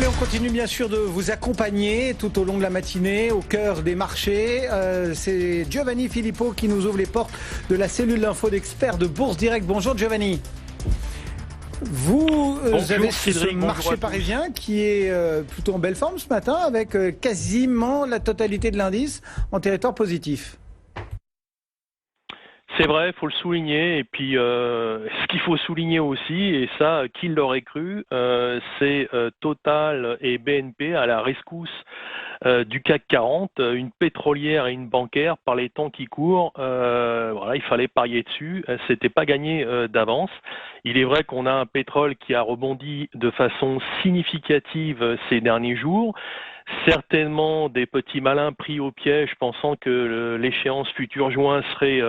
mais on continue bien sûr de vous accompagner tout au long de la matinée, au cœur des marchés. C'est Giovanni Filippo qui nous ouvre les portes de la cellule d'info d'experts de Bourse Direct. Bonjour Giovanni. Vous avez ce marché parisien qui est plutôt en belle forme ce matin avec quasiment la totalité de l'indice en territoire positif. C'est vrai, il faut le souligner. Et puis, ce qu'il faut souligner aussi, et ça, qui l'aurait cru, c'est Total et BNP à la rescousse du CAC 40, une pétrolière et une bancaire par les temps qui courent. Voilà, il fallait parier dessus. C'était pas gagné d'avance. Il est vrai qu'on a un pétrole qui a rebondi de façon significative ces derniers jours. Certainement des petits malins pris au piège pensant que l'échéance futur juin serait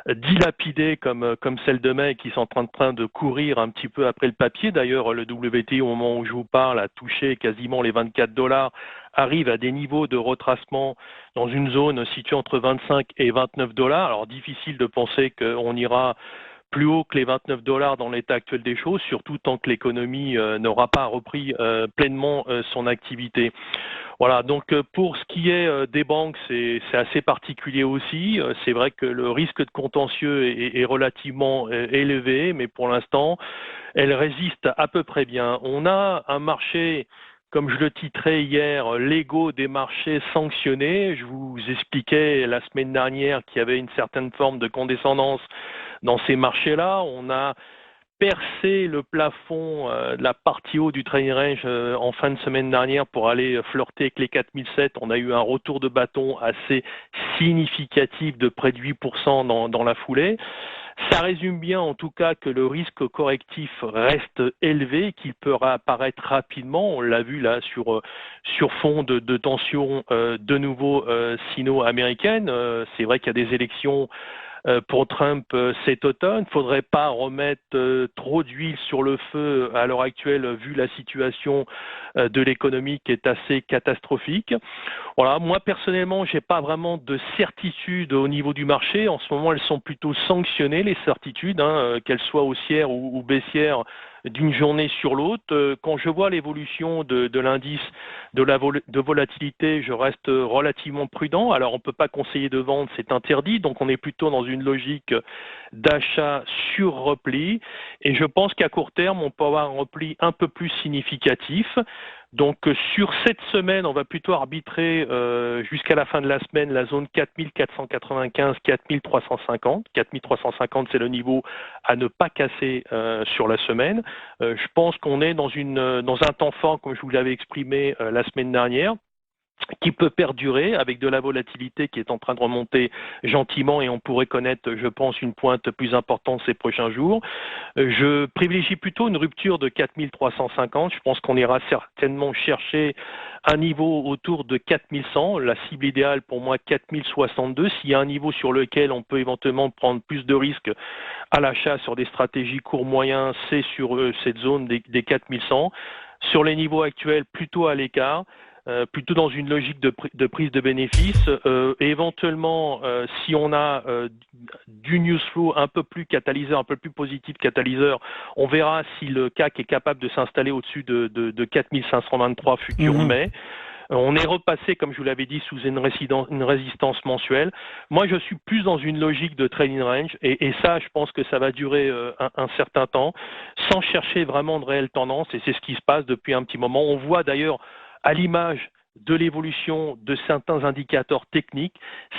dilapidée comme celle de mai qui sont en train de courir un petit peu après le papier. D'ailleurs, le WTI, au moment où je vous parle, a touché quasiment les 24 $, arrive à des niveaux de retracement dans une zone située entre 25 et 29 $. Alors, difficile de penser qu'on ira plus haut que les 29 $ dans l'état actuel des choses, surtout tant que l'économie n'aura pas repris pleinement son activité. Voilà, donc pour ce qui est des banques, c'est assez particulier aussi. C'est vrai que le risque de contentieux est relativement élevé, mais pour l'instant, elle résiste à peu près bien. On a un marché, comme je le titrais hier, l'ego des marchés sanctionnés. Je vous expliquais la semaine dernière qu'il y avait une certaine forme de condescendance dans ces marchés-là. On a percé le plafond de la partie haut du trading range en fin de semaine dernière pour aller flirter avec les 4007. On a eu un retour de bâton assez significatif de près de 8% dans la foulée. Ça résume bien en tout cas que le risque correctif reste élevé, qu'il peut apparaître rapidement. On l'a vu là sur fond de tensions de nouveau sino-américaines. C'est vrai qu'il y a des élections pour Trump cet automne. Il ne faudrait pas remettre trop d'huile sur le feu à l'heure actuelle vu la situation de l'économie qui est assez catastrophique. Voilà, moi personnellement, j'ai pas vraiment de certitude au niveau du marché. En ce moment, elles sont plutôt sanctionnées, les certitudes, qu'elles soient haussières ou baissières d'une journée sur l'autre. Quand je vois l'évolution de l'indice de volatilité, je reste relativement prudent. Alors, on ne peut pas conseiller de vendre, c'est interdit. Donc, on est plutôt dans une logique d'achat sur repli. Et je pense qu'à court terme, on peut avoir un repli un peu plus significatif. Donc sur cette semaine, on va plutôt arbitrer jusqu'à la fin de la semaine la zone 4495, 4350. 4350, c'est le niveau à ne pas casser sur la semaine. Je pense qu'on est dans un temps fort, comme je vous l'avais exprimé la semaine dernière, qui peut perdurer avec de la volatilité qui est en train de remonter gentiment et on pourrait connaître, je pense, une pointe plus importante ces prochains jours. Je privilégie plutôt une rupture de 4350. Je pense qu'on ira certainement chercher un niveau autour de 4100. La cible idéale pour moi, 4062. S'il y a un niveau sur lequel on peut éventuellement prendre plus de risques à l'achat sur des stratégies court-moyen, c'est sur cette zone des 4100. Sur les niveaux actuels, plutôt à l'écart. Plutôt dans une logique de prise de bénéfices. Et éventuellement, si on a du news flow un peu plus catalyseur, un peu plus positif catalyseur, on verra si le CAC est capable de s'installer au-dessus de 4523 futur mai. On est repassé, comme je vous l'avais dit, sous une résistance mensuelle. Moi, je suis plus dans une logique de trading range et ça, je pense que ça va durer un certain temps sans chercher vraiment de réelle tendance et c'est ce qui se passe depuis un petit moment. On voit d'ailleurs à l'image de l'évolution de certains indicateurs techniques,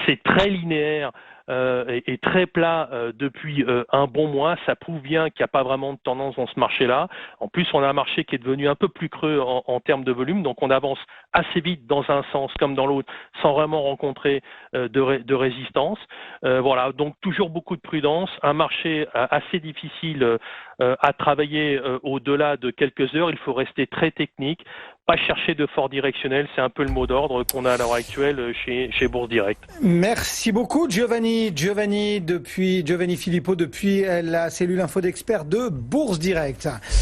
c'est très linéaire et très plat depuis un bon mois. Ça prouve bien qu'il n'y a pas vraiment de tendance dans ce marché-là. En plus, on a un marché qui est devenu un peu plus creux en termes de volume, donc on avance assez vite dans un sens comme dans l'autre, sans vraiment rencontrer de résistance. Voilà, donc toujours beaucoup de prudence, un marché assez difficile à travailler au-delà de quelques heures. Il faut rester très technique, pas chercher de fort directionnel, c'est un peu le mot d'ordre qu'on a à l'heure actuelle chez Bourse Direct. Merci beaucoup Giovanni Filippo depuis la cellule info d'experts de Bourse Direct.